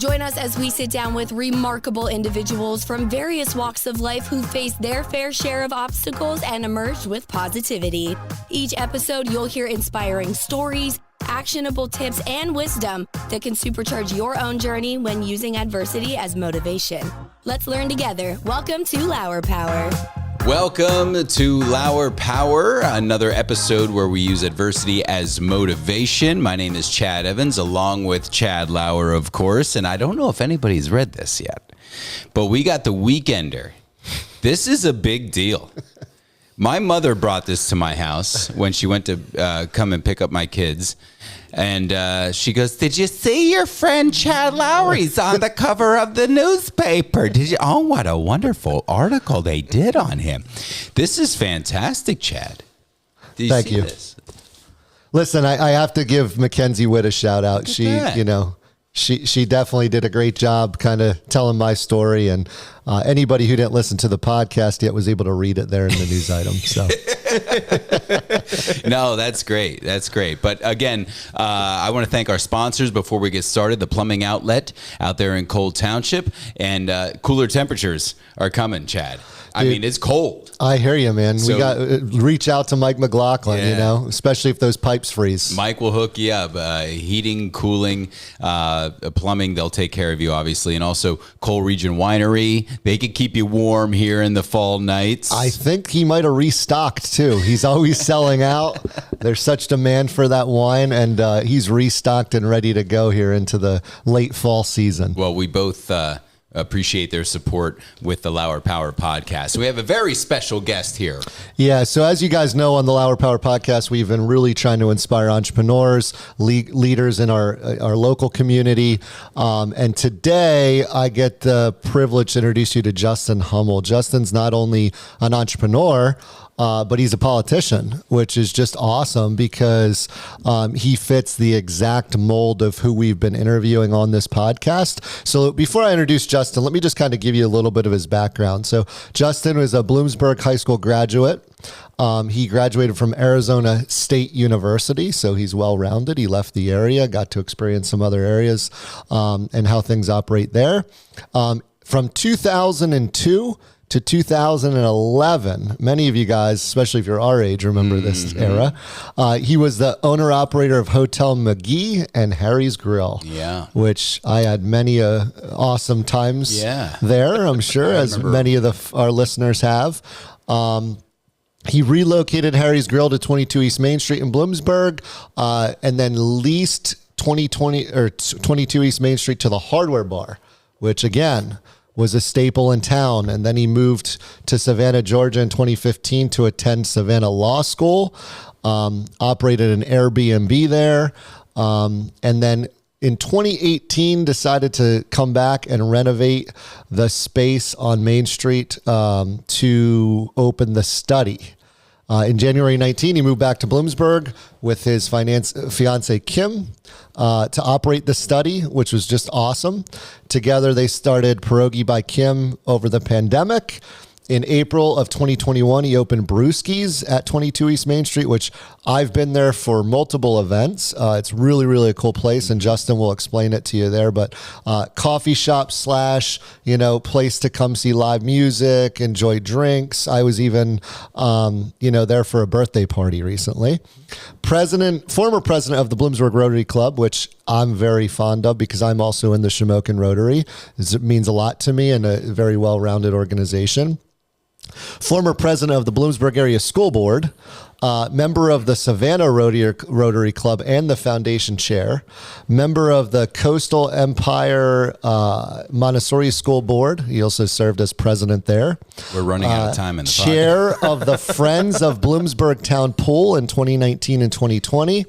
Join us as we sit down with remarkable individuals from various walks of life who faced their fair share of obstacles and emerged with positivity. Each episode, you'll hear inspiring stories, actionable tips, and wisdom that can supercharge your own journey when using adversity as motivation. Let's learn together. Welcome to Lauer Power. Welcome to Lauer Power, another episode where we use adversity as motivation. My name is Chad Evans, along with Chad Lauer, of course, and I don't know if anybody's read this yet, but we got The Weekender. This is a big deal. My mother brought this to my house when she went to come and pick up my kids. And she goes, "Did you see your friend Chad Lowry's on the cover of the newspaper? Did you? Oh, what a wonderful article they did on him." This is fantastic, Chad. Thank you. This? Listen, I have to give Mackenzie Witt a shout out. She definitely did a great job kind of telling my story. And anybody who didn't listen to the podcast yet was able to read it there in the news item. So. No, that's great. That's great. But again, I want to thank our sponsors before we get started. The plumbing outlet out there in Cole Township, and cooler temperatures are coming, Chad. I mean, it's cold. I hear you, man. So, we got reach out to Mike McLaughlin, especially if those pipes freeze. Mike will hook you up. Heating, cooling, plumbing, they'll take care of you, obviously. And also Cole Region Winery. They could keep you warm here in the fall nights. I think he might have restocked, too. He's always selling out. There's such demand for that wine, and he's restocked and ready to go here into the late fall season. Well, we both appreciate their support with the Lauer Power podcast. So we have a very special guest here. Yeah, so as you guys know, on the Lauer Power podcast, we've been really trying to inspire entrepreneurs, leaders in our local community. And today I get the privilege to introduce you to Justin Hummel. Justin's not only an entrepreneur, but he's a politician, which is just awesome because he fits the exact mold of who we've been interviewing on this podcast. So before I introduce Justin, let me just kind of give you a little bit of his background. So Justin was a Bloomsburg High School graduate. He graduated from Arizona State University, so he's well-rounded. He left the area, got to experience some other areas and how things operate there. From 2002 to 2011, many of you guys, especially if you're our age, remember this era. He was the owner-operator of Hotel Magee and Harry's Grill, which I had many awesome times there, I'm sure, as many of our listeners have. He relocated Harry's Grill to 22 East Main Street in Bloomsburg, and then leased 22 East Main Street to the Hardware Bar, which again was a staple in town. And then he moved to Savannah, Georgia in 2015 to attend Savannah Law School, operated an Airbnb there. And then in 2018, decided to come back and renovate the space on Main Street to open the Study. In January 19, he moved back to Bloomsburg with his fiance Kim to operate the Study, which was just awesome. Together, they started Pierogi by Kim over the pandemic. In April of 2021, he opened Brewski's at 22 East Main Street, which I've been there for multiple events. It's really, really a cool place, and Justin will explain it to you there. But coffee shop / place to come see live music, enjoy drinks. I was even, there for a birthday party recently. Former president of the Bloomsburg Rotary Club, which I'm very fond of because I'm also in the Shamokin Rotary. It means a lot to me and a very well-rounded organization. Former president of the Bloomsburg Area School Board, member of the Savannah Rotary Club and the foundation chair, member of the Coastal Empire Montessori School Board. He also served as president there. We're running out of time in the chair of the Friends of Bloomsburg Town Pool in 2019 and 2020.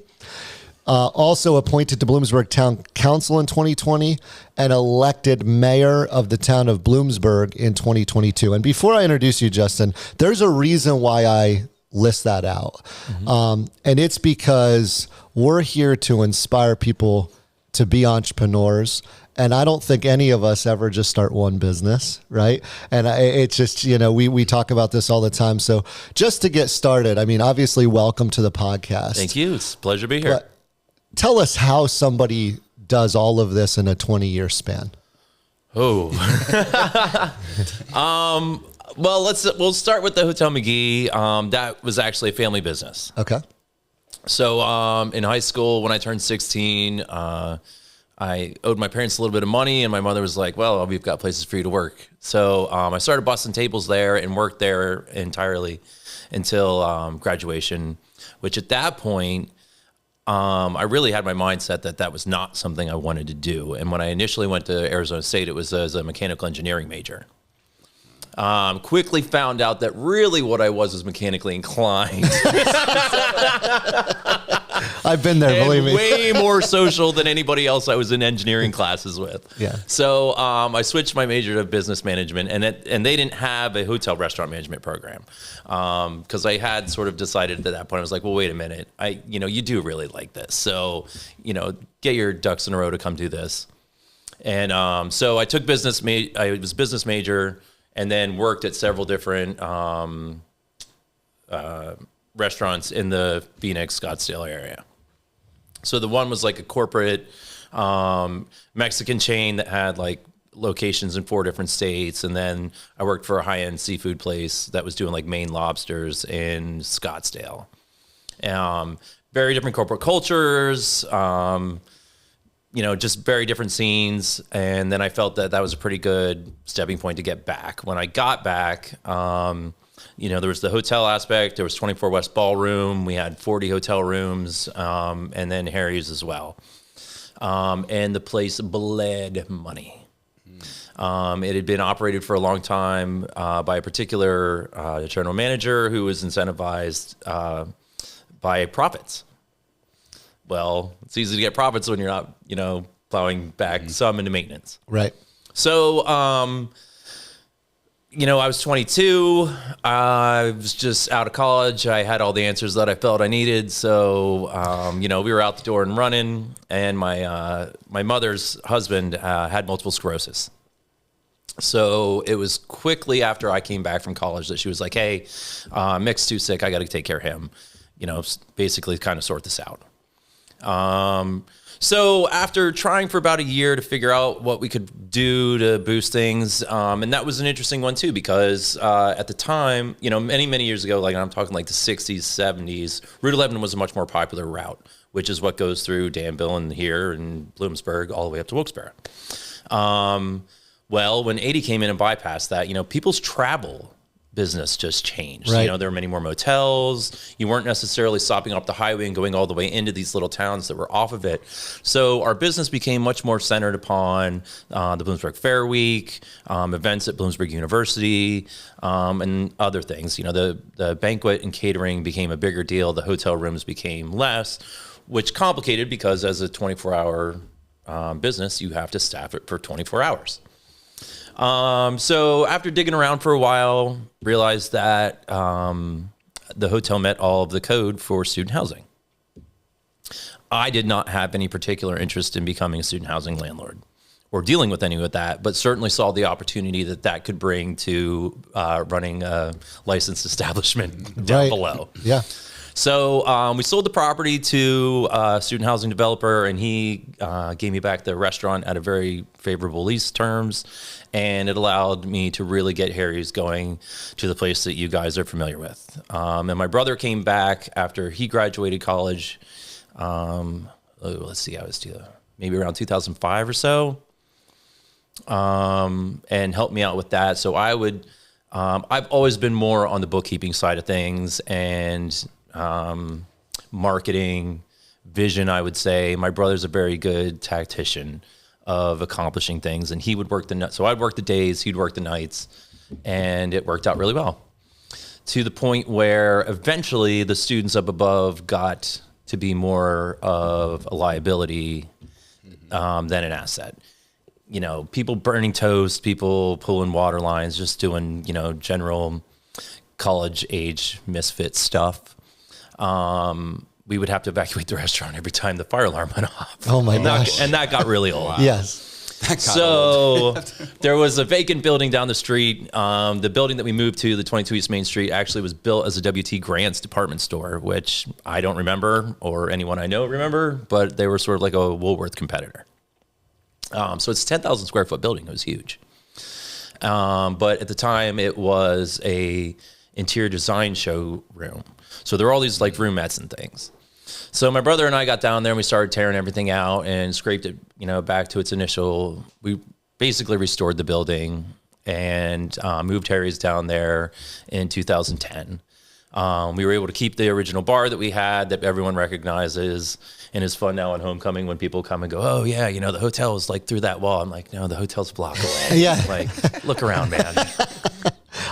Also appointed to Bloomsburg Town Council in 2020 and elected mayor of the town of Bloomsburg in 2022. And before I introduce you, Justin, there's a reason why I list that out. And it's because we're here to inspire people to be entrepreneurs. And I don't think any of us ever just start one business, right? And it's just, we talk about this all the time. So just to get started, I mean, obviously, welcome to the podcast. Thank you. It's a pleasure to be here. But tell us how somebody does all of this in a 20-year span? Oh, well, we'll start with the Hotel Magee. That was actually a family business. Okay. So in high school, when I turned 16, I owed my parents a little bit of money, and my mother was like, well, we've got places for you to work. So I started busting tables there and worked there entirely until graduation, which at that point, I really had my mindset that was not something I wanted to do. And when I initially went to Arizona State, it was as a mechanical engineering major. Quickly found out that really what I was mechanically inclined. I've been there, believe me. Way more social than anybody else I was in engineering classes with. Yeah. So I switched my major to business management, and they didn't have a hotel restaurant management program because I had sort of decided at that point. I was like, well, wait a minute, you do really like this, so get your ducks in a row to come do this. And so I took business. I was business major, and then worked at several different restaurants in the Phoenix, Scottsdale area. So the one was like a corporate Mexican chain that had like locations in 4 different states. And then I worked for a high-end seafood place that was doing like Maine lobsters in Scottsdale. Very different corporate cultures, just very different scenes. And then I felt that was a pretty good stepping point to get back. When I got back, there was the hotel aspect. There was 24 West Ballroom. We had 40 hotel rooms, and then Harry's as well. And the place bled money. It had been operated for a long time by a particular general manager who was incentivized by profits. Well, it's easy to get profits when you're not, plowing back some into maintenance. Right. So, I was 22. I was just out of college. I had all the answers that I felt I needed. So, we were out the door and running. And my mother's husband had multiple sclerosis. So it was quickly after I came back from college that she was like, hey, Mick's too sick. I got to take care of him, basically kind of sort this out. So after trying for about a year to figure out what we could do to boost things, and that was an interesting one too, because at the time, many, many years ago, like I'm talking like the 60s, 70s, Route 11 was a much more popular route, which is what goes through Danville and here and Bloomsburg all the way up to Wilkes-Barre. Well, when 80 came in and bypassed that, people's travel business just changed. Right. There were many more motels. You weren't necessarily stopping up the highway and going all the way into these little towns that were off of it. So our business became much more centered upon the Bloomsburg Fair Week, events at Bloomsburg University, and other things. The banquet and catering became a bigger deal. The hotel rooms became less, which complicated because as a 24-hour business, you have to staff it for 24 hours. So after digging around for a while, realized that the hotel met all of the code for student housing. I did not have any particular interest in becoming a student housing landlord or dealing with any of that, but certainly saw the opportunity that could bring to running a licensed establishment down below. Yeah. So we sold the property to a student housing developer, and he gave me back the restaurant at a very favorable lease terms, and it allowed me to really get Harry's going to the place that you guys are familiar with. And my brother came back after he graduated college. Let's see, I was maybe around 2005 or so, and helped me out with that. So I've always been more on the bookkeeping side of things and marketing, vision, I would say. My brother's a very good tactician of accomplishing things, and he would work so I'd work the days, he'd work the nights, and it worked out really well. To the point where eventually the students up above got to be more of a liability than an asset. People burning toast, people pulling water lines, just doing, general college age misfit stuff. We would have to evacuate the restaurant every time the fire alarm went off. Oh my gosh. And that got really old. Yes. So there was a vacant building down the street. The building that we moved to, the 22 East Main Street, actually was built as a W.T. Grant's department store, which I don't remember or anyone I know remember, but they were sort of like a Woolworth competitor. So it's a 10,000 square foot building. It was huge. But at the time it was a interior design showroom. So there were all these like roomettes and things. So my brother and I got down there and we started tearing everything out and scraped it, back to its initial. We basically restored the building and moved Harry's down there in 2010. We were able to keep the original bar that we had that everyone recognizes and is fun now on homecoming when people come and go, oh yeah, the hotel is like through that wall. I'm like, no, the hotel's a block away. Yeah. Like, look around, man.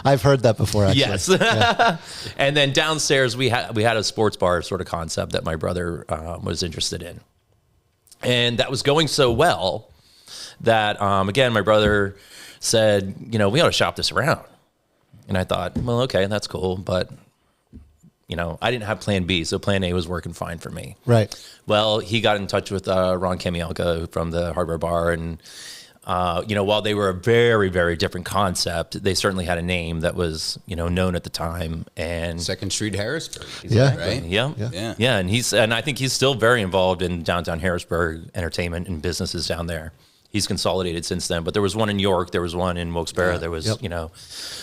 I've heard that before, actually. Yes. Yeah. And then downstairs we had a sports bar sort of concept that my brother was interested in. And that was going so well that, again, my brother said, we ought to shop this around. And I thought, well, okay, that's cool. But, I didn't have plan B, so plan A was working fine for me. Right. Well, he got in touch with Ron Kamielka from the Hardware Bar. And, while they were a very, very different concept, they certainly had a name that was, known at the time. And 2nd Street, Harrisburg. Yeah. Right? Yeah. And I think he's still very involved in downtown Harrisburg entertainment and businesses down there. He's consolidated since then, but there was one in York, there was one in Wilkes-Barre, there was,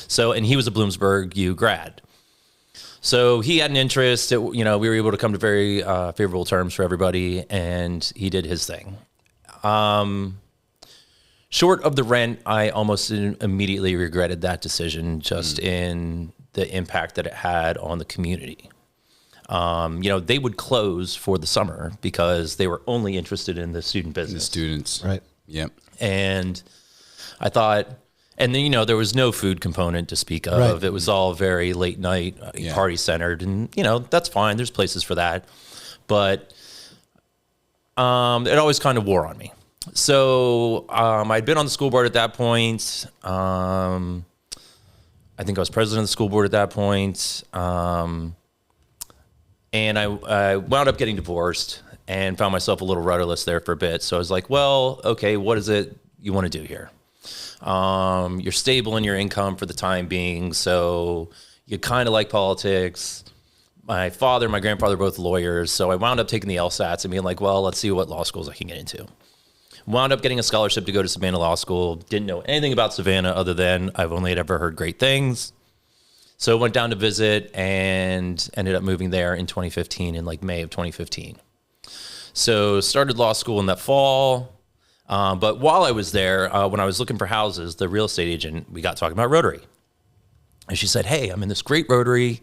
so, and he was a Bloomsburg U grad. So he had an interest, we were able to come to very favorable terms for everybody, and he did his thing. Short of the rent, I almost immediately regretted that decision just in the impact that it had on the community. They would close for the summer because they were only interested in the student business. The students. Right. Yep. And I thought, and then, there was no food component to speak of. Right. It was all very late night, party centered. And, that's fine. There's places for that. But it always kind of wore on me. So I'd been on the school board at that point. I think I was president of the school board at that point. And I wound up getting divorced and found myself a little rudderless there for a bit. So I was like, well, okay, what is it you want to do here? You're stable in your income for the time being, so you kind of like politics. My father and my grandfather are both lawyers, so I wound up taking the LSATs and being like, well, let's see what law schools I can get into. Wound up getting a scholarship to go to Savannah Law School. Didn't know anything about Savannah other than I've only ever heard great things. So went down to visit and ended up moving there in 2015, in like May of 2015. So started law school in that fall. But while I was there, when I was looking for houses, the real estate agent, we got talking about Rotary. And she said, hey, I'm in this great Rotary.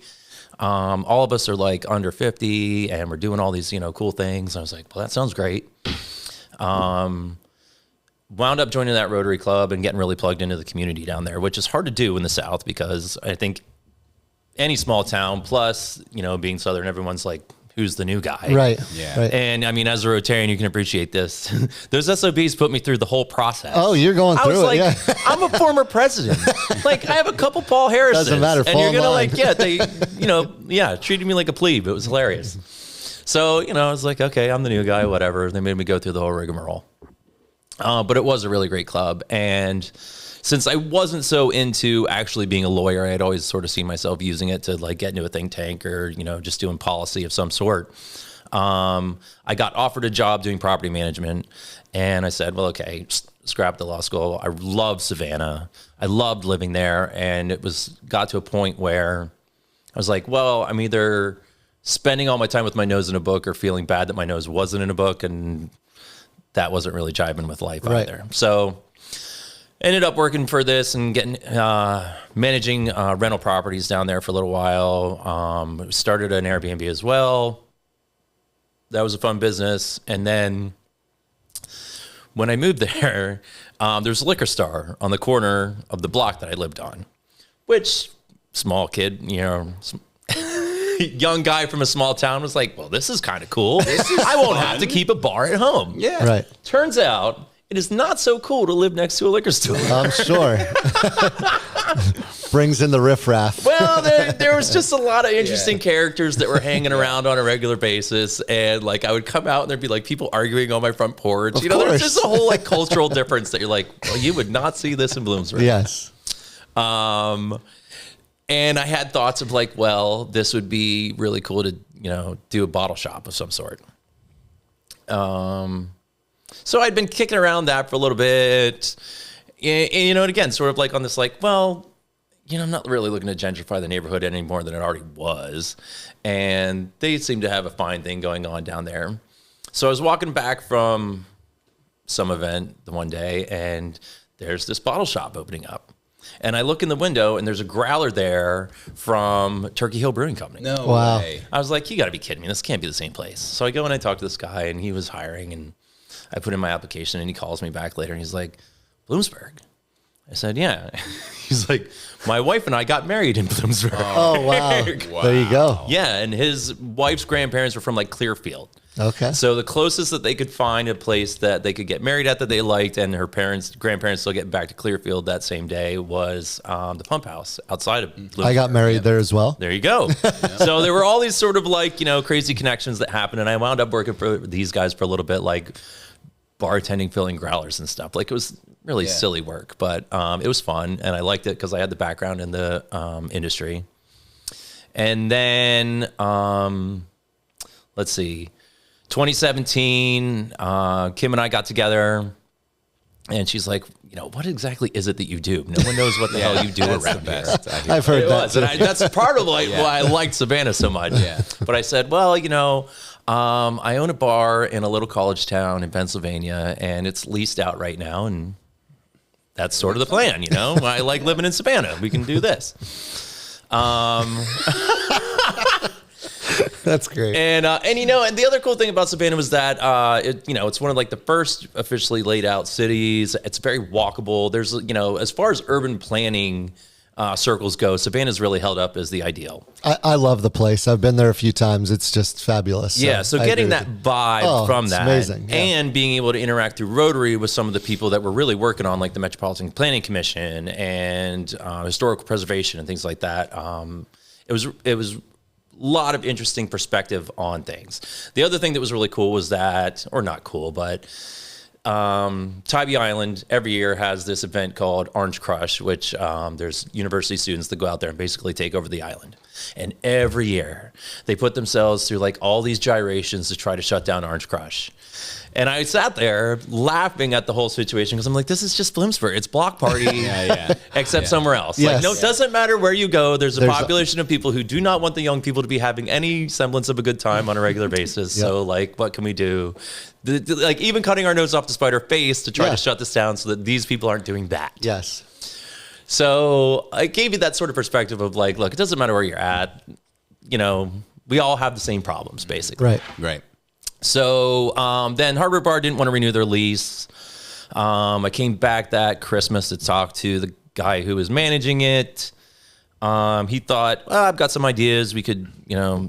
All of us are like under 50 and we're doing all these, cool things. And I was like, well, that sounds great. Wound up joining that Rotary Club and getting really plugged into the community down there, which is hard to do in the South because I think any small town, plus, being Southern, everyone's like, who's the new guy? Right. Yeah. Right. And I mean, as a Rotarian, you can appreciate this. Those SOBs put me through the whole process. Oh, you're going I through was it. like, Yeah. I'm a former president. Like, I have a couple Paul Harris's. Doesn't matter. And Fall you're in going to line. like, they, treated me like a plebe. It was hilarious. So, I was like, okay, I'm the new guy, whatever. They made me go through the whole rigmarole. But it was a really great club. And since I wasn't so into actually being a lawyer, I had always sort of seen myself using it to like get into a think tank or, just doing policy of some sort. I got offered a job doing property management and I said, well, okay, scrap the law school. I loved Savannah. I loved living there. And it got to a point where I was like, well, I'm either spending all my time with my nose in a book or feeling bad that my nose wasn't in a book. And that wasn't really jiving with life either. So ended up working for this and getting managing rental properties down there for a little while. Started an Airbnb as well. That was a fun business. And then when I moved there, there's a liquor store on the corner of the block that I lived on, which small kid, young guy from a small town was like, well, this is kind of cool. I won't have to keep a bar at home. Yeah. Right. Turns out it is not so cool to live next to a liquor store. I'm sure. Brings in the riffraff. Well, there was just a lot of interesting characters that were hanging around on a regular basis. And like, I would come out and there'd be like people arguing on my front porch. Of there's course. just a whole like cultural difference that you're like, well, you would not see this in Bloomsburg. Yes. And I had thoughts of like, well, this would be really cool to, do a bottle shop of some sort. So I'd been kicking around that for a little bit. And, and again, sort of like on this, like, well, I'm not really looking to gentrify the neighborhood any more than it already was. And they seem to have a fine thing going on down there. So I was walking back from some event the one day, and there's this bottle shop opening up. And I look in the window, and there's a growler there from Turkey Hill Brewing Company. No Wow. way. I was like, you got to be kidding me. This can't be the same place. So I go and I talk to this guy, and he was hiring, and I put in my application, and he calls me back later, and he's like, Bloomsburg. I said, yeah. He's like, my wife and I got married in Bloomsburg. Oh, wow. Wow. There you go. Yeah, and his wife's grandparents were from like Clearfield. Okay. So the closest that they could find a place that they could get married at that they liked, and her grandparents still getting back to Clearfield that same day, was the Pump House outside of Bloomsburg. I got married there as well. There you go. So there were all these sort of like, crazy connections that happened. And I wound up working for these guys for a little bit, like bartending, filling growlers and stuff. Like it was really silly work, but it was fun. And I liked it because I had the background in the industry. And then, let's see, 2017, Kim and I got together, and she's like, what exactly is it that you do? No one knows what the hell you do around here. I've heard that. And that's part of why I liked Savannah so much. Yeah. But I said, well, I own a bar in a little college town in Pennsylvania, and it's leased out right now, and that's sort of the plan. I like living in Savannah. We can do this. That's great. And the other cool thing about Savannah was that it's one of like the first officially laid out cities. It's very walkable. There's as far as urban planning circles go, Savannah's really held up as the ideal. I love the place. I've been there a few times. It's just fabulous. So getting that vibe from that, amazing. Yeah. and being able to interact through Rotary with some of the people that were really working on like the Metropolitan Planning Commission and historical preservation and things like that. It was a lot of interesting perspective on things. The other thing that was really cool was that, or not cool, but Tybee Island every year has this event called Orange Crush, which there's university students that go out there and basically take over the island. And every year they put themselves through like all these gyrations to try to shut down Orange Crush. And I sat there laughing at the whole situation because I'm like, this is just Bloomsburg. It's block party, except somewhere else. Yes. Like, no, it doesn't matter where you go. There's a population of people who do not want the young people to be having any semblance of a good time on a regular basis. So, like, what can we do? Like, even cutting our nose off to spite our face to try to shut this down so that these people aren't doing that. Yes. So I gave you that sort of perspective of like, look, it doesn't matter where you're at. We all have the same problems, basically. Right. So then Harbor Bar didn't want to renew their lease. I came back that Christmas to talk to the guy who was managing it. He thought, well, I've got some ideas. We could,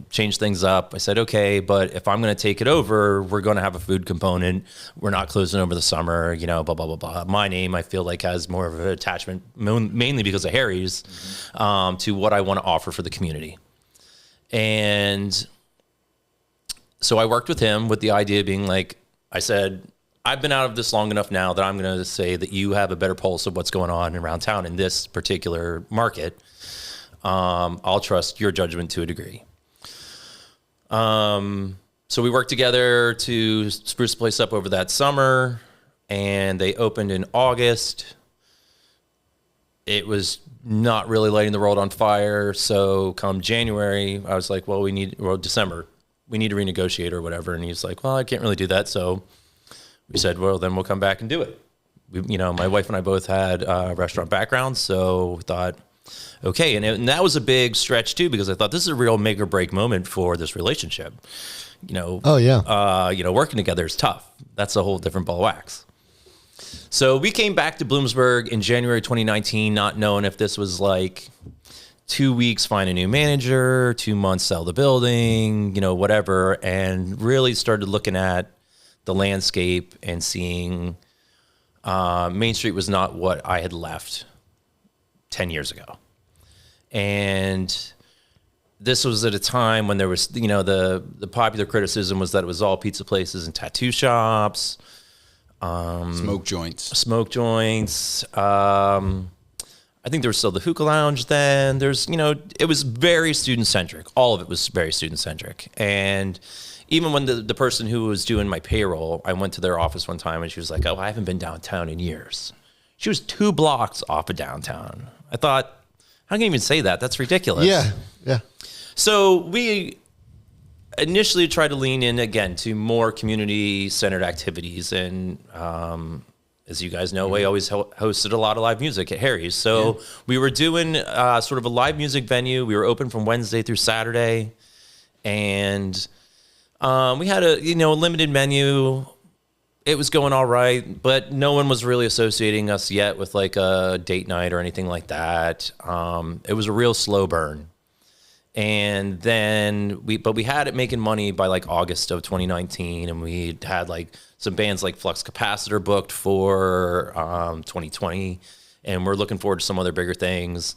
change things up. I said, okay, but if I'm going to take it over, we're going to have a food component. We're not closing over the summer, blah, blah, blah, blah. My name, I feel like, has more of an attachment, mainly because of Harry's, to what I want to offer for the community. And so I worked with him with the idea being like, I said, I've been out of this long enough now that I'm going to say that you have a better pulse of what's going on around town in this particular market. I'll trust your judgment to a degree. So we worked together to spruce the place up over that summer, and they opened in August. It was not really lighting the world on fire. So come January, I was like, December, we need to renegotiate or whatever. And he's like, well, I can't really do that. So we said, well, then we'll come back and do it. My wife and I both had restaurant backgrounds. So we thought, okay. And that was a big stretch too, because I thought this is a real make or break moment for this relationship. Working together is tough. That's a whole different ball of wax. So we came back to Bloomsburg in January 2019, not knowing if this was like 2 weeks, find a new manager, 2 months, sell the building, whatever, and really started looking at the landscape and seeing Main Street was not what I had left 10 years ago. And this was at a time when there was, the popular criticism was that it was all pizza places and tattoo shops. Smoke joints. I think there was still the hookah lounge then. It was very student-centric. All of it was very student-centric. And even when the person who was doing my payroll, I went to their office one time and she was like, oh, I haven't been downtown in years. She was 2 blocks off of downtown. I thought, how can you even say that? That's ridiculous. Yeah. So we initially tried to lean in again to more community-centered activities. And as you guys know, I always hosted a lot of live music at Harry's. So we were doing sort of a live music venue. We were open from Wednesday through Saturday. And we had a limited menu. It was going all right, but no one was really associating us yet with like a date night or anything like that. It was a real slow burn. And then we had it making money by like August of 2019. And we had like some bands like Flux Capacitor booked for 2020. And we're looking forward to some other bigger things.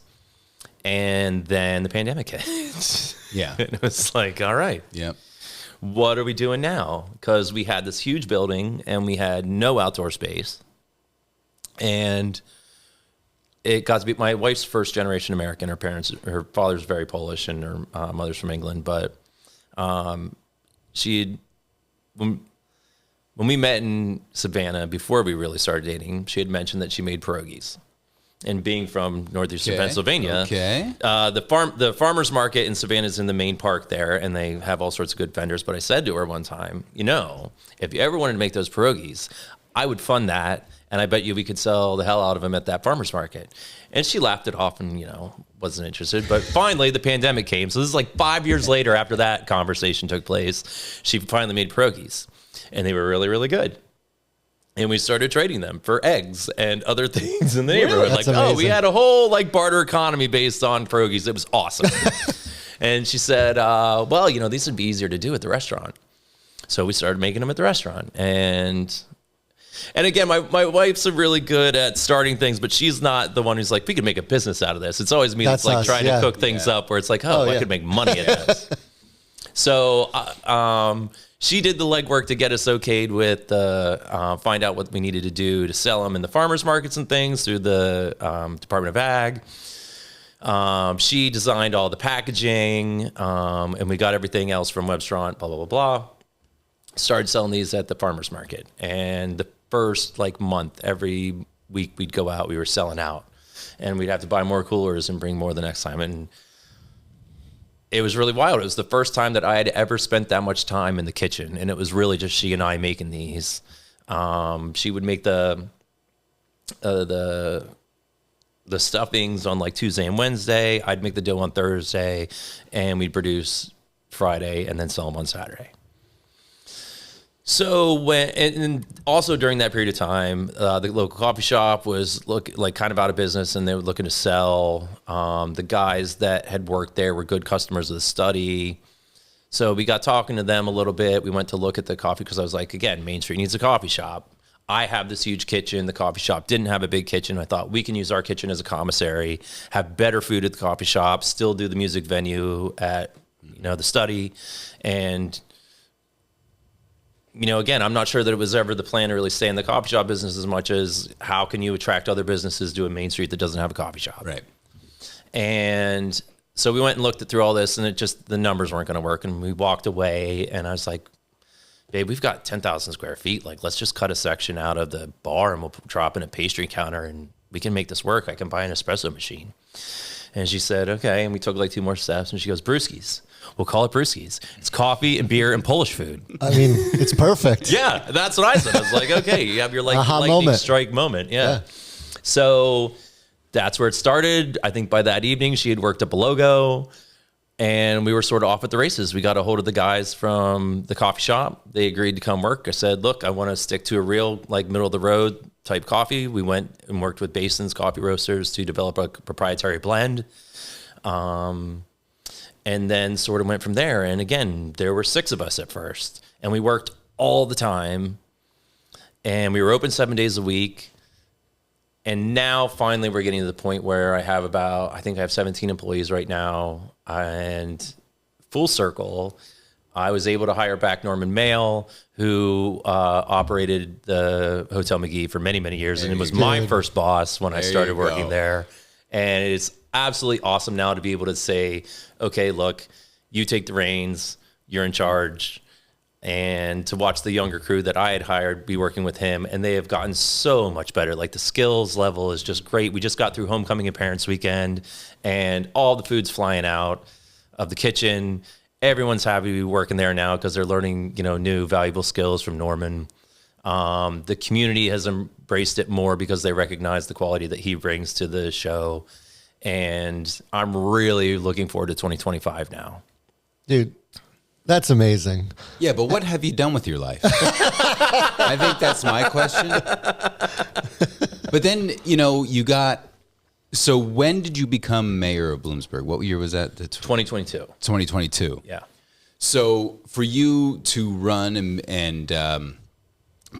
And then the pandemic hit. Yeah. And it was like, all right. Yep. What are we doing now? Because we had this huge building and we had no outdoor space. And it got to be my wife's first generation American. Her father's very Polish and her mother's from England. But when we met in Savannah, before we really started dating, she had mentioned that she made pierogies. And being from northeastern Pennsylvania, the farmers market in Savannah is in the main park there, and they have all sorts of good vendors. But I said to her one time, if you ever wanted to make those pierogies, I would fund that, and I bet you we could sell the hell out of them at that farmers market. And she laughed it off and, wasn't interested. But finally, the pandemic came. So this is like 5 years later after that conversation took place. She finally made pierogies, and they were really, really good. And we started trading them for eggs and other things in the neighborhood. That's like, amazing. we had a whole like barter economy based on pierogies. It was awesome. And she said, these would be easier to do at the restaurant. So we started making them at the restaurant. And again, my wife's really good at starting things, but she's not the one who's like, we could make a business out of this. It's always me that's like us, trying to cook things up where it's like, I could make money at this. So she did the legwork to get us okayed with find out what we needed to do to sell them in the farmers markets and things through the Department of Ag. She designed all the packaging, and we got everything else from Webstront, blah, blah, blah, blah. Started selling these at the farmers market. And the first month, every week we'd go out, we were selling out. And we'd have to buy more coolers and bring more the next time. And it was really wild. It was the first time that I had ever spent that much time in the kitchen. And it was really just she and I making these. She would make the stuffings on Tuesday and Wednesday. I'd make the dough on Thursday, and we'd produce Friday and then sell them on Saturday. So and also during that period of time, the local coffee shop was kind of out of business, and they were looking to sell. The guys that had worked there were good customers of the study. So we got talking to them a little bit. We went to look at the coffee because I was like, again, Main Street needs a coffee shop. I have this huge kitchen. The coffee shop didn't have a big kitchen. I thought we can use our kitchen as a commissary, have better food at the coffee shop, still do the music venue at the study, and again, I'm not sure that it was ever the plan to really stay in the coffee shop business as much as how can you attract other businesses to a Main Street that doesn't have a coffee shop. Right. And so we went and looked through all this, and the numbers weren't going to work. And we walked away, and I was like, babe, we've got 10,000 square feet. Let's just cut a section out of the bar and we'll drop in a pastry counter and we can make this work. I can buy an espresso machine. And she said, okay. And we took 2 more steps, and she goes, Brewski's. We'll call it Brewski's. It's coffee and beer and Polish food. I mean, it's perfect. Yeah, that's what I said. I was like, okay, you have your lightning moment. Strike moment. Yeah. So that's where it started. I think by that evening, she had worked up a logo, and we were sort of off at the races. We got a hold of the guys from the coffee shop. They agreed to come work. I said, look, I want to stick to a real middle of the road type coffee. We went and worked with Basin's Coffee Roasters to develop a proprietary blend. And then sort of went from there. And again, there were 6 of us at first, and we worked all the time, and we were open 7 days a week. And now finally we're getting to the point where I have 17 employees right now, and full circle, I was able to hire back Norman Mail, who operated the Hotel Magee for many, many years. And it was my first boss when I started working there. And it's absolutely awesome now to be able to say, okay, look, you take the reins, you're in charge. and to watch the younger crew that I had hired be working with him, and they have gotten so much better. Like the skills level is just great. We just got through homecoming and parents weekend, and all the food's flying out of the kitchen. Everyone's happy to be working there now because they're learning, new valuable skills from Norman. The community has embraced it more because they recognize the quality that he brings to the show. And I'm really looking forward to 2025 now. Dude, that's amazing. Yeah, but what have you done with your life? I think that's my question. But then, so when did you become mayor of Bloomsburg? What year was that? 2022. 2022. Yeah. So for you to run and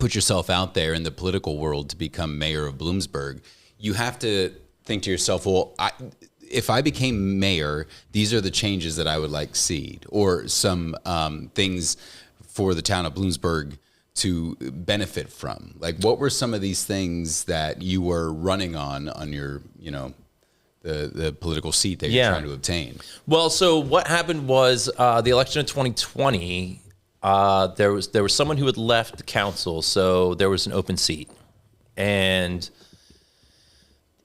put yourself out there in the political world to become mayor of Bloomsburg, you have to think to yourself, well, if I became mayor, these are the changes that I would like see, or some things for the town of Bloomsburg to benefit from. Like, what were some of these things that you were running on your, the political seat that you're trying to obtain? Well, so what happened was the election of 2020, there was someone who had left the council, so there was an open seat. And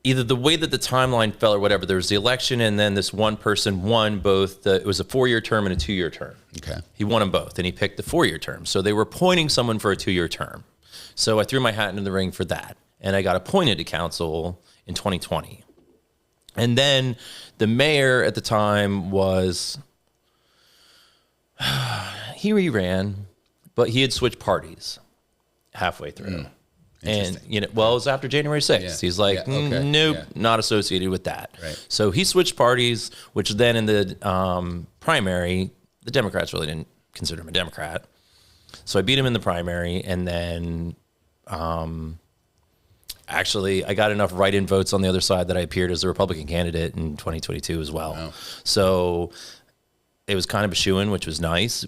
either the way that the timeline fell or whatever, there was the election, and then this one person won both. It was a 4-year term and a 2-year term. Okay. He won them both, and he picked the 4-year term. So they were appointing someone for a 2-year term. So I threw my hat into the ring for that, and I got appointed to council in 2020. And then the mayor at the time was, he re-ran, but he had switched parties halfway through. And, it was after January 6th. Yeah. He's like, nope, not associated with that. Right. So he switched parties, which then in the primary, the Democrats really didn't consider him a Democrat. So I beat him in the primary, and then actually I got enough write-in votes on the other side that I appeared as a Republican candidate in 2022 as well. Wow. So it was kind of a shoo-in, which was nice,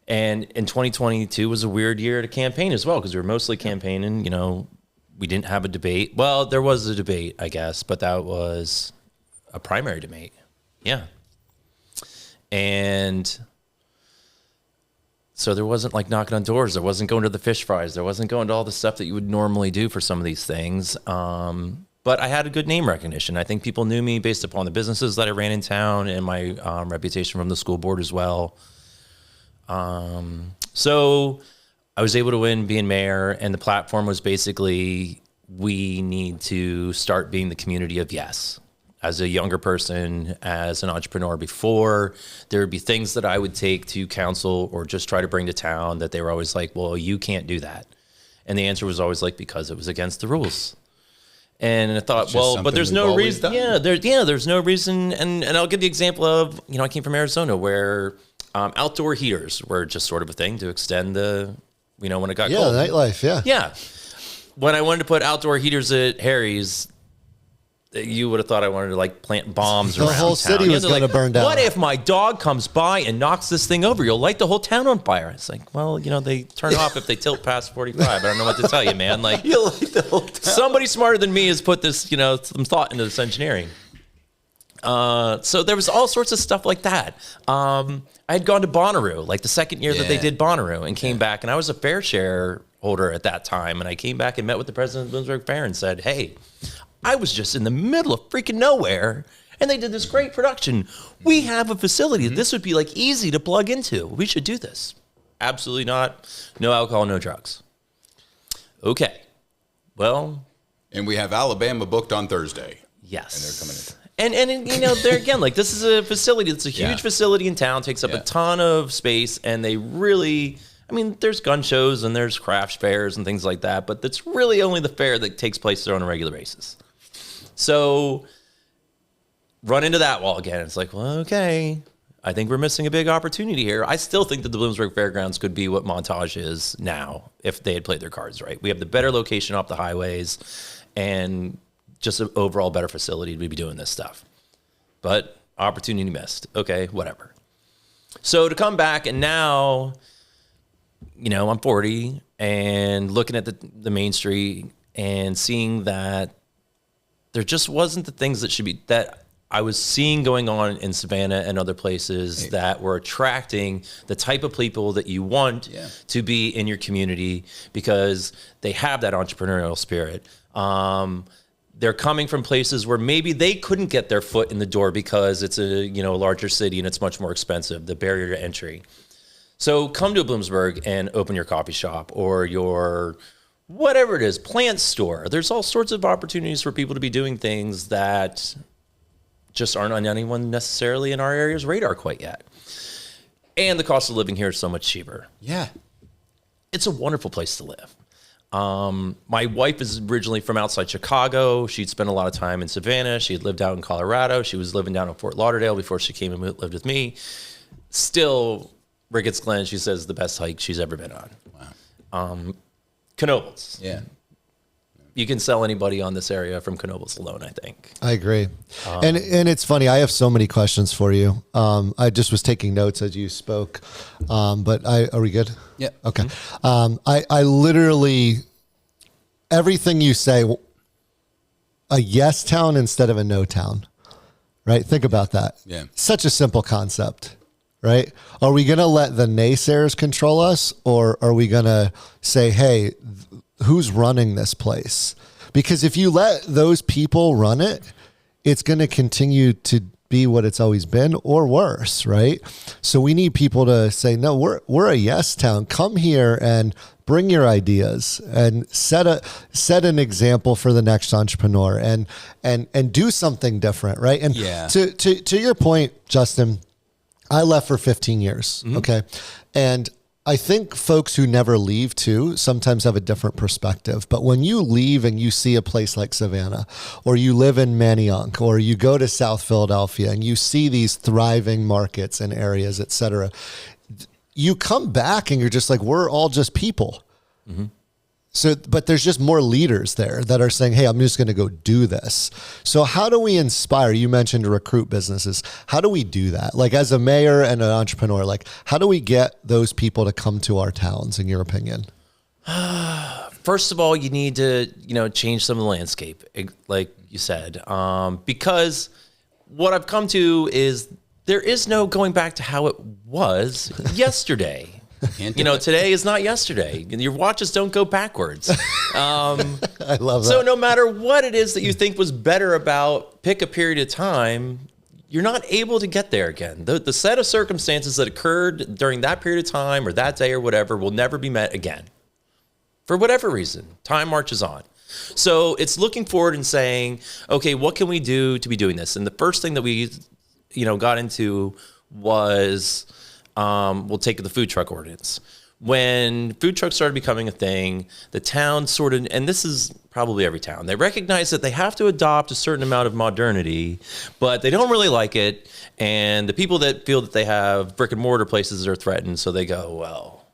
and in 2022 was a weird year to campaign as well, because we were mostly campaigning. We didn't have a debate. Well, there was a debate, I guess, but that was a primary debate. Yeah. And so there wasn't like knocking on doors. There wasn't going to the fish fries. There wasn't going to all the stuff that you would normally do for some of these things. But I had a good name recognition. I think people knew me based upon the businesses that I ran in town and my reputation from the school board as well. So I was able to win being mayor, and the platform was basically, we need to start being the community of yes. As a younger person, as an entrepreneur before, there would be things that I would take to council or just try to bring to town that they were always like, well, you can't do that. And the answer was always like, because it was against the rules. And I thought, well, but there's no reason. There's no reason. And I'll give the example of, I came from Arizona, where outdoor heaters were just sort of a thing to extend the, when it got cold. Yeah, nightlife, yeah. Yeah. When I wanted to put outdoor heaters at Harry's, you would have thought I wanted to plant bombs around town. The whole city was going to burn down. What if my dog comes by and knocks this thing over? You'll light the whole town on fire. It's like, well, they turn off if they tilt past 45. I don't know what to tell you, man. You'll light the whole town. Somebody smarter than me has put this, some thought into this engineering. So there was all sorts of stuff like that. I had gone to Bonnaroo, the second year that they did Bonnaroo, and came back, and I was a fair share holder at that time. And I came back and met with the president of the Bloomsburg Fair and said, hey, I was just in the middle of freaking nowhere, and they did this great production. We have a facility. This would be easy to plug into. We should do this. Absolutely not. No alcohol, no drugs. Okay. Well. And we have Alabama booked on Thursday. Yes. And they're coming in. And there again, this is a facility. It's a huge facility in town, takes up a ton of space, and they really, there's gun shows and there's craft fairs and things like that, but that's really only the fair that takes place there on a regular basis. So run into that wall again. It's like, well, okay, I think we're missing a big opportunity here. I still think that the Bloomsburg Fairgrounds could be what Montage is now if they had played their cards right. We have the better location off the highways and just an overall better facility to be doing this stuff. But opportunity missed. Okay, whatever. So to come back, and now, I'm 40 and looking at the Main Street and seeing that there just wasn't the things that should be, that I was seeing going on in Savannah and other places that were attracting the type of people that you want to be in your community because they have that entrepreneurial spirit. They're coming from places where maybe they couldn't get their foot in the door because it's a larger city and it's much more expensive, the barrier to entry. So come to Bloomsburg and open your coffee shop or your whatever it is, plant store. There's all sorts of opportunities for people to be doing things that just aren't on anyone necessarily in our area's radar quite yet. And the cost of living here is so much cheaper. Yeah. It's a wonderful place to live. My wife is originally from outside Chicago. She'd spent a lot of time in Savannah. She had lived out in Colorado. She was living down in Fort Lauderdale before she came and lived with me. Still, Ricketts Glen, she says, the best hike she's ever been on. Wow. Knoebels. Yeah. You can sell anybody on this area from Knoebels alone, I think. I agree. And it's funny. I have so many questions for you. I just was taking notes as you spoke. But are we good? Yeah. Okay. I literally, everything you say, a yes town instead of a no town, right? Think about that. Yeah. Such a simple concept, right? Are we going to let the naysayers control us, or are we going to say, hey, who's running this place? Because if you let those people run it, it's going to continue to be what it's always been or worse, right? So we need people to say, no, we're a yes town. Come here and bring your ideas and set an example for the next entrepreneur and do something different, right? And to your point, Justin, I left for 15 years, okay? And I think folks who never leave too sometimes have a different perspective. But when you leave and you see a place like Savannah, or you live in Manayunk, or you go to South Philadelphia and you see these thriving markets and areas, et cetera, you come back and you're just like, we're all just people. Mm-hmm. So, but there's just more leaders there that are saying, hey, I'm just going to go do this. So how do we inspire? You mentioned to recruit businesses. How do we do that? Like as a mayor and an entrepreneur, like how do we get those people to come to our towns, in your opinion? First of all, you need to, change some of the landscape, like you said, because what I've come to is there is no going back to how it was yesterday. Today is not yesterday. Your watches don't go backwards. I love that. So no matter what it is that you think was better about, pick a period of time, you're not able to get there again. The set of circumstances that occurred during that period of time or that day or whatever will never be met again. For whatever reason, time marches on. So it's looking forward and saying, okay, what can we do to be doing this? And the first thing that we, got into was... we'll take the food truck ordinance. When food trucks started becoming a thing, the town sort of, and this is probably every town, they recognize that they have to adopt a certain amount of modernity, but they don't really like it. And the people that feel that they have brick and mortar places are threatened, so they go, well,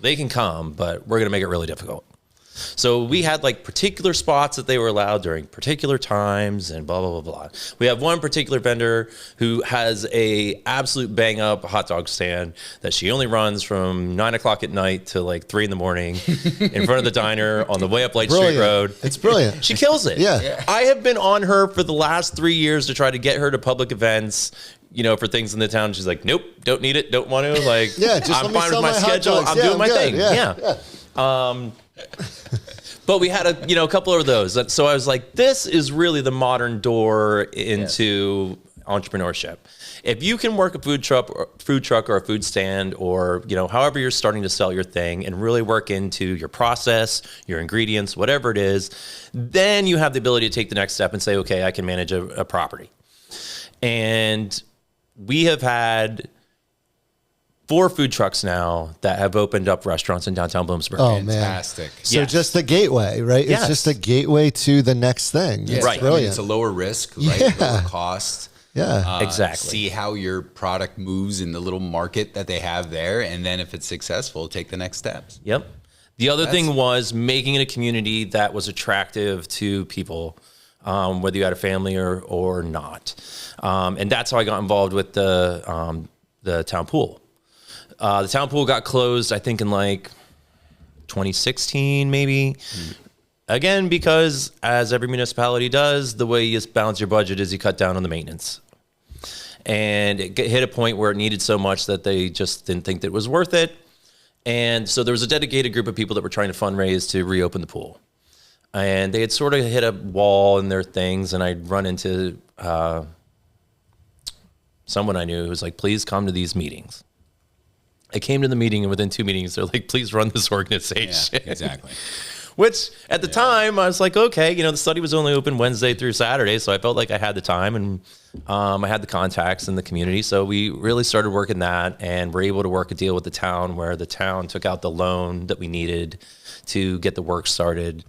they can come, but we're going to make it really difficult. So we had like particular spots that they were allowed during particular times and blah, blah, blah, blah. We have one particular vendor who has a absolute bang up hot dog stand that she only runs from 9 o'clock at night to like 3 in the morning in front of the diner on the way up Light Street Road. It's brilliant. She kills it. Yeah. I have been on her for the last 3 years to try to get her to public events, for things in the town. She's like, nope, don't need it. Don't want to. Like, I'm fine with my schedule. I'm doing my thing. Yeah. But we had a couple of those. So I was like, this is really the modern door into entrepreneurship. If you can work a food truck or a food stand or, however you're starting to sell your thing and really work into your process, your ingredients, whatever it is, then you have the ability to take the next step and say, okay, I can manage a property. And we have had 4 food trucks now that have opened up restaurants in downtown Bloomsburg. Oh, fantastic. Man. So just the gateway, right? Yes. It's just a gateway to the next thing. Yeah, right. Brilliant. It's a lower risk, right? Lower cost. Yeah, exactly. See how your product moves in the little market that they have there. And then if it's successful, take the next steps. Yep. The other thing was making it a community that was attractive to people, whether you had a family or not. And that's how I got involved with the town pool. The town pool got closed, I think, in like 2016, maybe. Again, because as every municipality does, the way you balance your budget is you cut down on the maintenance. And it hit a point where it needed so much that they just didn't think that it was worth it. And so there was a dedicated group of people that were trying to fundraise to reopen the pool. And they had sort of hit a wall in their things, and I'd run into someone I knew who was like, please come to these meetings. I came to the meeting, and within 2 meetings, they're like, please run this organization. Yeah, exactly. Which at the time I was like, okay, the study was only open Wednesday through Saturday. So I felt like I had the time, and I had the contacts in the community. So we really started working that, and were able to work a deal with the town where the town took out the loan that we needed to get the work started.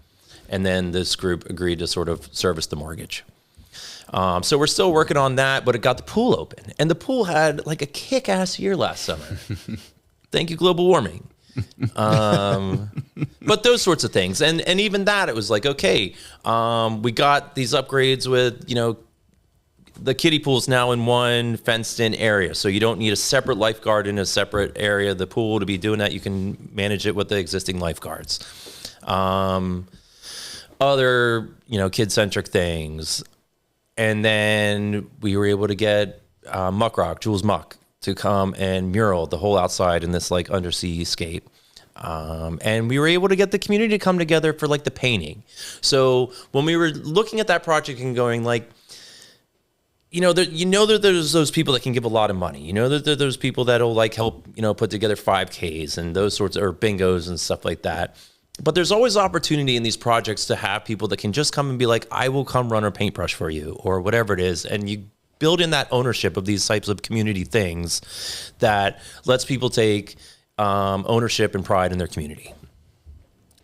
And then this group agreed to sort of service the mortgage. So we're still working on that, but it got the pool open, and the pool had like a kick-ass year last summer. Thank you, global warming. But those sorts of things. And even that, it was like, okay, we got these upgrades with, the kiddie pool's now in one fenced in area. So you don't need a separate lifeguard in a separate area of the pool to be doing that. You can manage it with the existing lifeguards. Other, kid-centric things. And then we were able to get Muck Rock, Jules Muck, to come and mural the whole outside in this like undersea scape. And we were able to get the community to come together for like the painting. So when we were looking at that project and going like, that there's those people that can give a lot of money. That there's people that'll like help, put together 5Ks and those sorts or bingos and stuff like that. But there's always opportunity in these projects to have people that can just come and be like, I will come run a paintbrush for you or whatever it is. And you build in that ownership of these types of community things that lets people take ownership and pride in their community.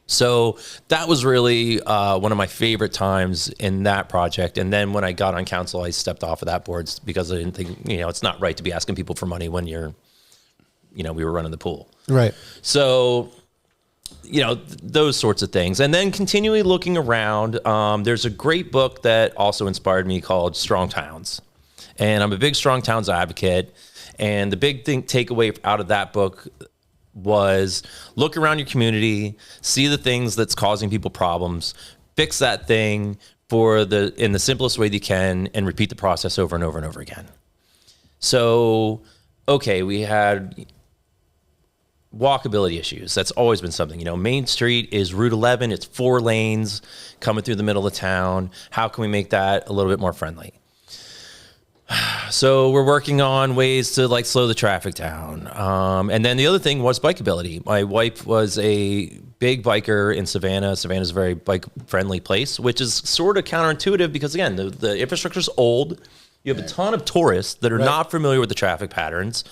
So that was really one of my favorite times in that project. And then when I got on council, I stepped off of that board because I didn't think, it's not right to be asking people for money when you're, we were running the pool. Right. So, those sorts of things. And then continually looking around, there's a great book that also inspired me called Strong Towns. And I'm a big Strong Towns advocate. And the big takeaway out of that book was look around your community, see the things that's causing people problems, fix that thing in the simplest way that you can, and repeat the process over and over and over again. So, okay, we had walkability issues. That's always been something. Main Street is Route 11. It's 4 lanes coming through the middle of town. How can we make that a little bit more friendly? So we're working on ways to like slow the traffic down. And then the other thing was bikeability. My wife was a big biker in Savannah. Savannah's a very bike friendly place, which is sort of counterintuitive because again, the infrastructure's old. You have a ton of tourists that are not familiar with the traffic patterns.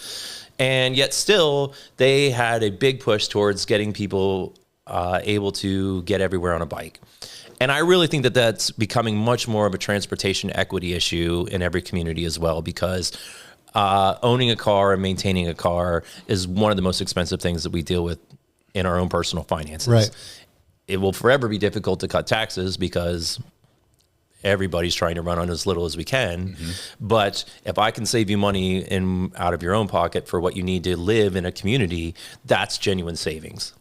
And yet still they had a big push towards getting people able to get everywhere on a bike. And I really think that that's becoming much more of a transportation equity issue in every community as well, because owning a car and maintaining a car is one of the most expensive things that we deal with in our own personal finances. Right. It will forever be difficult to cut taxes because everybody's trying to run on as little as we can. Mm-hmm. But if I can save you money out of your own pocket for what you need to live in a community, that's genuine savings.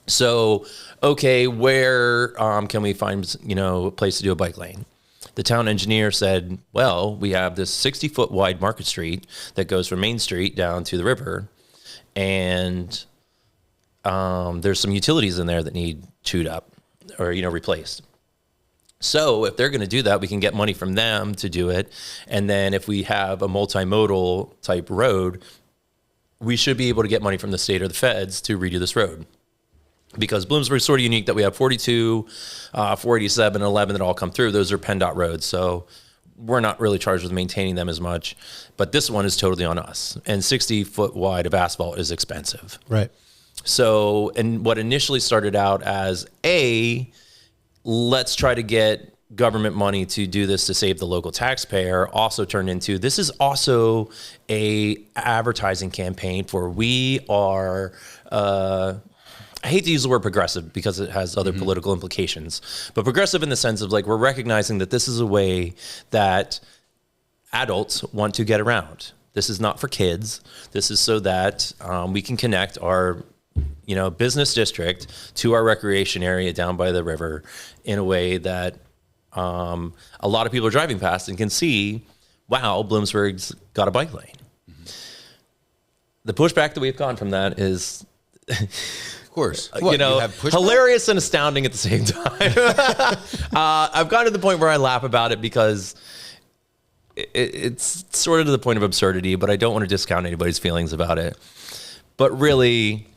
So, okay, where can we find, a place to do a bike lane? The town engineer said, well, we have this 60-foot wide Market Street that goes from Main Street down to the river. And there's some utilities in there that need chewed up or, replaced. So if they're going to do that, we can get money from them to do it. And then if we have a multimodal type road, we should be able to get money from the state or the feds to redo this road. Because Bloomsburg is sort of unique that we have 42, 487, and 11 that all come through. Those are PennDOT roads, so we're not really charged with maintaining them as much. But this one is totally on us. And 60-foot wide of asphalt is expensive. Right. So, and what initially started out as let's try to get government money to do this to save the local taxpayer, also turned into, this is also a advertising campaign for we are... I hate to use the word progressive because it has other political implications, but progressive in the sense of like, we're recognizing that this is a way that adults want to get around. This is not for kids. This is so that we can connect our business district to our recreation area down by the river in a way that a lot of people are driving past and can see, wow, Bloomsburg's got a bike lane. The pushback that we've gotten from that is, Of course. hilarious and astounding at the same time. I've gotten to the point where I laugh about it because it's sort of to the point of absurdity, but I don't want to discount anybody's feelings about it. But really,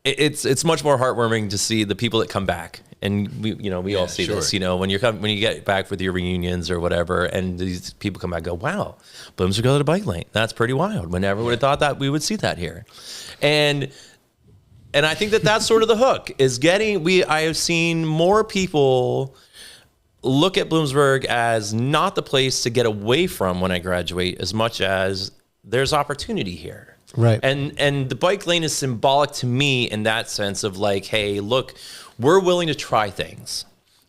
it's much more heartwarming to see the people that come back, and we all see this. When you get back with your reunions or whatever, and these people come back and go, "Wow, Bloomsburg got a bike lane. That's pretty wild. We never would have thought that we would see that here." And I think that's sort of the hook is I have seen more people look at Bloomsburg as not the place to get away from when I graduate as much as there's opportunity here. Right. And the bike lane is symbolic to me in that sense of like, hey, look, we're willing to try things.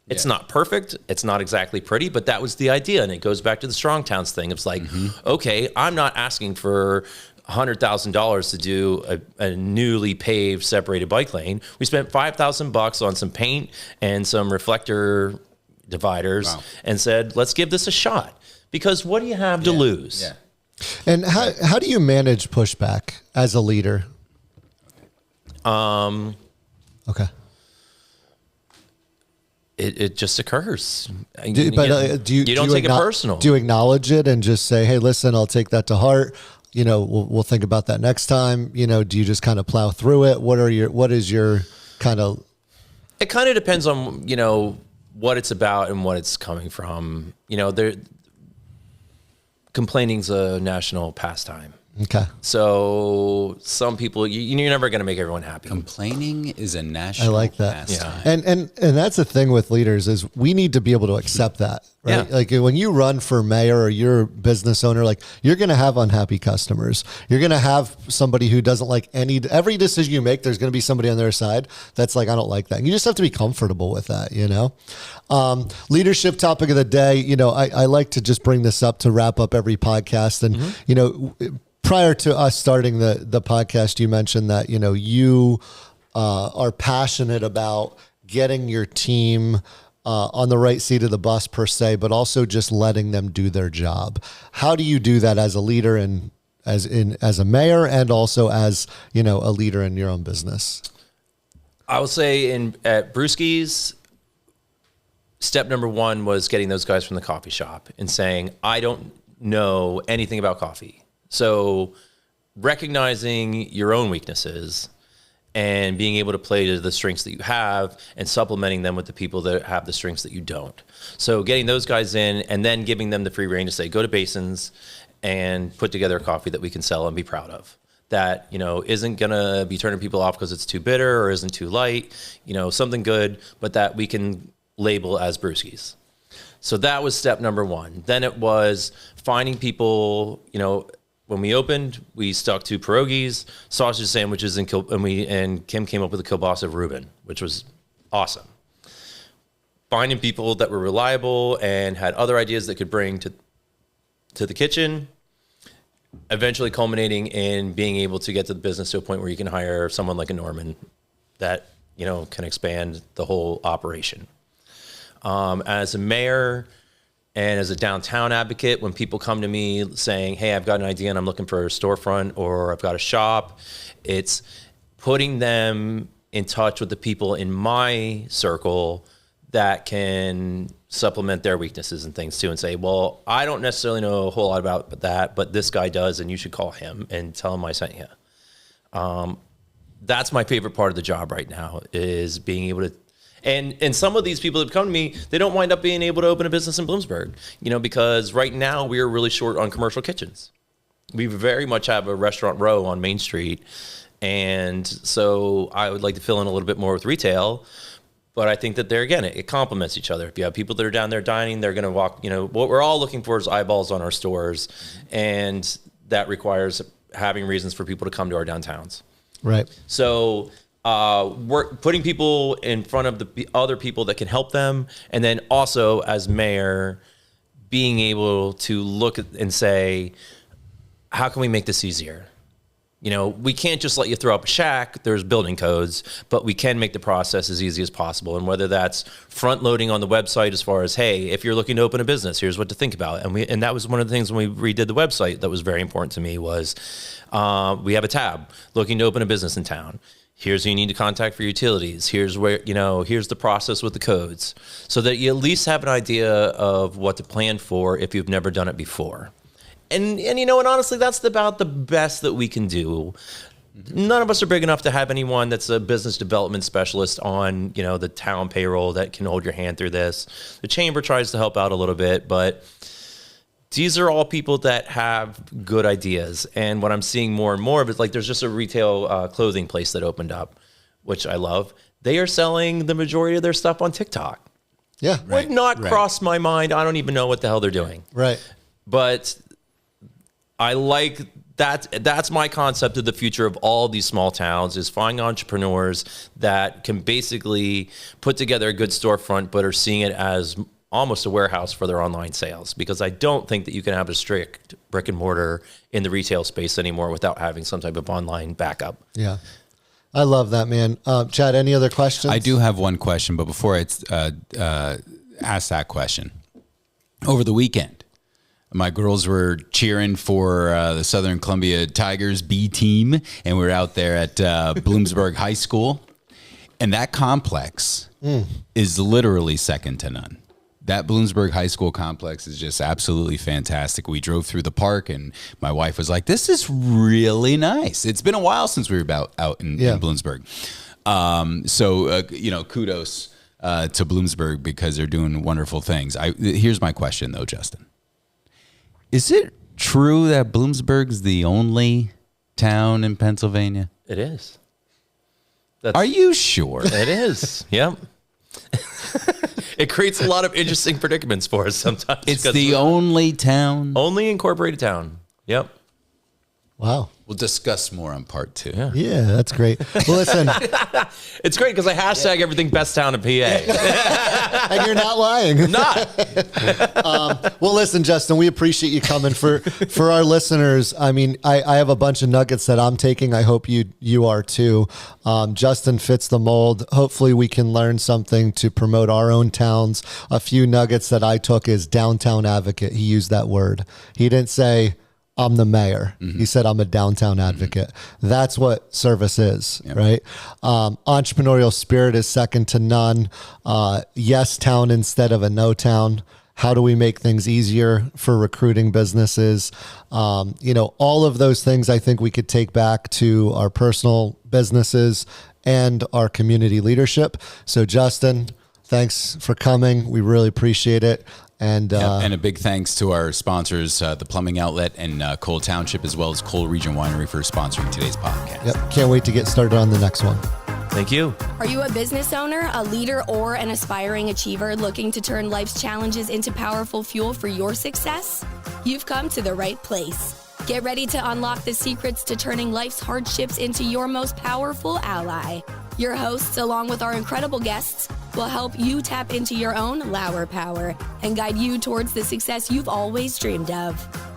It's not perfect. It's not exactly pretty, but that was the idea. And it goes back to the Strong Towns thing. It's like, okay, I'm not asking for $100,000 to do a newly paved separated bike lane. We spent $5,000 on some paint and some reflector dividers and said, let's give this a shot, because what do you have to lose? Yeah. And how do you manage pushback as a leader? Okay. It just occurs. Do you don't take it personal. Do you acknowledge it and just say, hey, listen, I'll take that to heart. We'll think about that next time. Do you just kind of plow through it? What is your kind of? It kind of depends on, what it's about and what it's coming from. Complaining's a national pastime. Okay. So some people, you're never going to make everyone happy. Complaining is a national pastime. Yeah. And that's the thing with leaders is we need to be able to accept that, right? Yeah. Like when you run for mayor or you're a business owner, like you're going to have unhappy customers. You're going to have somebody who doesn't like every decision you make, there's going to be somebody on their side that's like, I don't like that. And you just have to be comfortable with that, Leadership topic of the day, I like to just bring this up to wrap up every podcast. And, prior to us starting the podcast, you mentioned that, you are passionate about getting your team on the right seat of the bus per se, but also just letting them do their job. How do you do that as a leader and as a mayor and also as, a leader in your own business? I would say at Brewski's, step number one was getting those guys from the coffee shop and saying, I don't know anything about coffee. So recognizing your own weaknesses and being able to play to the strengths that you have and supplementing them with the people that have the strengths that you don't. So getting those guys in and then giving them the free rein to say, go to Basins and put together a coffee that we can sell and be proud of. That, isn't going to be turning people off because it's too bitter or isn't too light, something good, but that we can label as Brewskis. So that was step number one. Then it was finding people, when we opened, we stuck to pierogies, sausage sandwiches, and Kim came up with a kielbasa of Reuben, which was awesome. Finding people that were reliable and had other ideas that could bring to the kitchen, eventually culminating in being able to get to the business to a point where you can hire someone like a Norman that, can expand the whole operation. As a mayor and as a downtown advocate, when people come to me saying, hey, I've got an idea and I'm looking for a storefront or I've got a shop, it's putting them in touch with the people in my circle that can supplement their weaknesses and things too, and say, well, I don't necessarily know a whole lot about that, but this guy does, and you should call him and tell him I sent you. That's my favorite part of the job right now, is being able to. And some of these people that come to me, they don't wind up being able to open a business in Bloomsburg, because right now we are really short on commercial kitchens. We very much have a restaurant row on Main Street. And so I would like to fill in a little bit more with retail. But I think that there, again, it complements each other. If you have people that are down there dining, they're going to walk, what we're all looking for is eyeballs on our stores. And that requires having reasons for people to come to our downtowns. Right. So we're putting people in front of the other people that can help them. And then also as mayor, being able to look at and say, how can we make this easier? We can't just let you throw up a shack. There's building codes, but we can make the process as easy as possible. And whether that's front loading on the website as far as, hey, if you're looking to open a business, here's what to think about. And that was one of the things when we redid the website that was very important to me was we have a tab looking to open a business in town. Here's who you need to contact for utilities. Here's where, here's the process with the codes so that you at least have an idea of what to plan for if you've never done it before. And honestly, that's about the best that we can do. None of us are big enough to have anyone that's a business development specialist on, the town payroll that can hold your hand through this. The chamber tries to help out a little bit, but these are all people that have good ideas. And what I'm seeing more and more of is there's just a retail clothing place that opened up, which I love. They are selling the majority of their stuff on TikTok. Yeah. Would not cross my mind. I don't even know what the hell they're doing. Right. But I like that. That's my concept of the future of all these small towns is finding entrepreneurs that can basically put together a good storefront, but are seeing it as almost a warehouse for their online sales, because I don't think that you can have a strict brick and mortar in the retail space anymore without having some type of online backup. Yeah. I love that, man. Chad, any other questions? I do have one question, but before I ask that question, over the weekend, my girls were cheering for the Southern Columbia Tigers B team, and we were out there at Bloomsburg High School, and that complex is literally second to none. That Bloomsburg High School complex is just absolutely fantastic. We drove through the park, and my wife was like, this is really nice. It's been a while since we were out in Bloomsburg. So kudos to Bloomsburg because they're doing wonderful things. Here's my question, though, Justin. Is it true that Bloomsburg's the only town in Pennsylvania? It is. Are you sure? It is. Yep. It creates a lot of interesting predicaments for us sometimes. It's the only town? Only incorporated town. Yep. Wow. We'll discuss more on part 2. Yeah, that's great. Well, listen. It's great because I hashtag everything best town in PA. And you're not lying. Not. Well, listen, Justin, we appreciate you coming. For our listeners, I mean, I have a bunch of nuggets that I'm taking. I hope you are too. Justin fits the mold. Hopefully we can learn something to promote our own towns. A few nuggets that I took is downtown advocate. He used that word. He didn't say, I'm the mayor. Mm-hmm. He said, I'm a downtown advocate. Mm-hmm. That's what service is, right? Entrepreneurial spirit is second to none. Yes town instead of a no town. How do we make things easier for recruiting businesses? All of those things I think we could take back to our personal businesses and our community leadership. So Justin, thanks for coming. We really appreciate it. And a big thanks to our sponsors, the Plumbing Outlet and Cole Township, as well as Cole Region Winery for sponsoring today's podcast. Yep. Can't wait to get started on the next one. Thank you. Are you a business owner, a leader, or an aspiring achiever looking to turn life's challenges into powerful fuel for your success? You've come to the right place. Get ready to unlock the secrets to turning life's hardships into your most powerful ally. Your hosts, along with our incredible guests, will help you tap into your own Lauer power and guide you towards the success you've always dreamed of.